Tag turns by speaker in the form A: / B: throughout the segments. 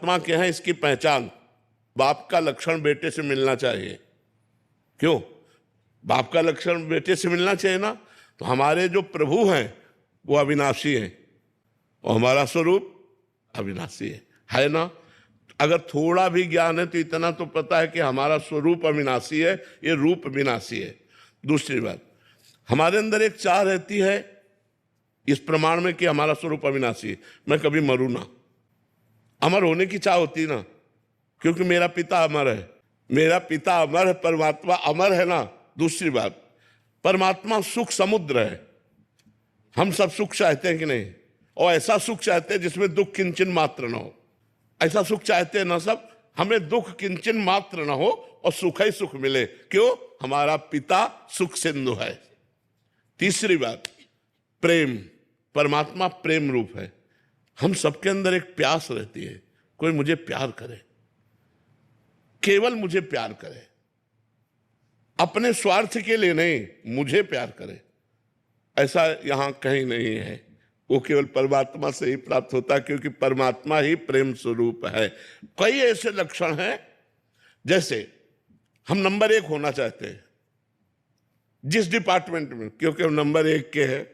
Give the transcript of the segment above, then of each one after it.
A: परमात्मा के हैं इसकी पहचान बाप का लक्षण बेटे से मिलना चाहिए। क्यों? बाप का लक्षण बेटे से मिलना चाहिए ना। तो हमारे जो प्रभु हैं वो अविनाशी हैं और हमारा स्वरूप अविनाशी है ना। अगर थोड़ा भी ज्ञान है तो इतना तो पता है कि हमारा स्वरूप अविनाशी है, ये रूप विनाशी है। दूसरी बात, हमारे अंदर एक चाह रहती है इस प्रमाण में कि हमारा स्वरूप अविनाशी है, मैं कभी मरूं ना। अमर होने की चाह होती ना, क्योंकि मेरा पिता अमर है, मेरा पिता अमर है, परमात्मा अमर है ना। दूसरी बात, परमात्मा सुख समुद्र है। हम सब सुख चाहते हैं कि नहीं? और ऐसा सुख चाहते हैं जिसमें दुख किंचन मात्र ना हो। ऐसा सुख चाहते हैं ना सब, हमें दुख किंचन मात्र ना हो और सुख ही सुख मिले। क्यों? हमारा पिता सुख सिंधु है। तीसरी बात, प्रेम। परमात्मा प्रेम रूप है। हम सबके अंदर एक प्यास रहती है, कोई मुझे प्यार करे, केवल मुझे प्यार करे, अपने स्वार्थ के लिए नहीं, मुझे प्यार करे। ऐसा यहां कहीं नहीं है, वो केवल परमात्मा से ही प्राप्त होता है, क्योंकि परमात्मा ही प्रेम स्वरूप है। कई ऐसे लक्षण हैं, जैसे हम नंबर 1 होना चाहते हैं जिस डिपार्टमेंट में, क्योंकि हम नंबर 1 के हैं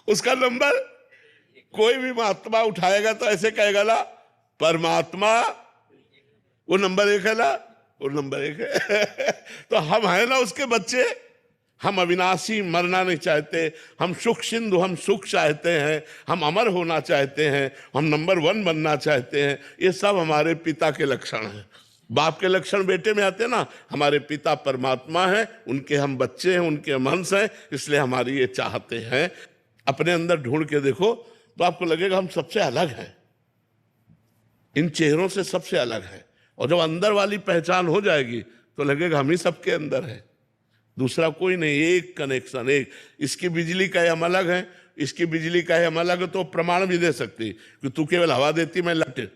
A: उसका नंबर कोई भी महात्मा उठाएगा तो ऐसे कहेगा ना, परमात्मा वो नंबर 1 है ना, वो नंबर 1 है तो हम है ना उसके बच्चे। हम अविनाशी, मरना नहीं चाहते, हम सुख सिंधु, हम सुख चाहते हैं, हम अमर होना चाहते हैं, हम नंबर 1 बनना चाहते हैं। ये सब हमारे पिता के लक्षण हैं। बाप के लक्षण बेटे में आते हैं ना। हमारे पिता परमात्मा है, उनके हम बच्चे हैं, उनके हम अंश हैं, इसलिए हमारी ये चाहते हैं। अपने अंदर ढूंढ के देखो तो आपको लगेगा हम सबसे अलग हैं, इन चेहरों से सबसे अलग है। और जब अंदर वाली पहचान हो जाएगी तो लगेगा हम ही सबके अंदर है, दूसरा कोई नहीं। एक कनेक्शन, एक। इसकी बिजली का हम अलग है, इसकी बिजली का हम अलग है, तो प्रमाण भी दे सकती कि तू केवल हवा देती, मैं लाइट।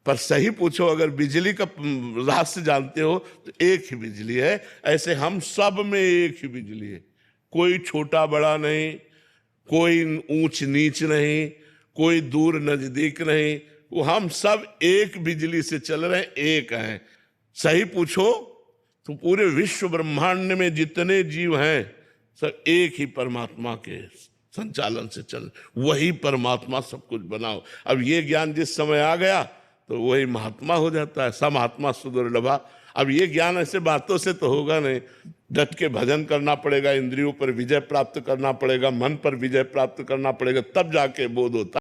A: पर सही पूछो, अगर बिजली का रहस्य जानते हो तो एक ही बिजली है। ऐसे हम सब में एक ही बिजली है, कोई छोटा बड़ा नहीं, कोई ऊंच नीच नहीं, कोई दूर नजदीक नहीं। वो हम सब एक बिजली से चल रहे हैं, एक हैं। सही पूछो तो पूरे विश्व ब्रह्मांड में जितने जीव हैं सब एक ही परमात्मा के संचालन से चल, वही परमात्मा सब कुछ बनाओ। अब ये ज्ञान जिस समय आ गया तो वही महात्मा हो जाता है। सब महात्मा सुदुर्लभा। अब ये ज्ञान ऐसे बातों से तो होगा नहीं, डट के भजन करना पड़ेगा, इंद्रियों पर विजय प्राप्त करना पड़ेगा, मन पर विजय प्राप्त करना पड़ेगा, तब जाके बोध होता है।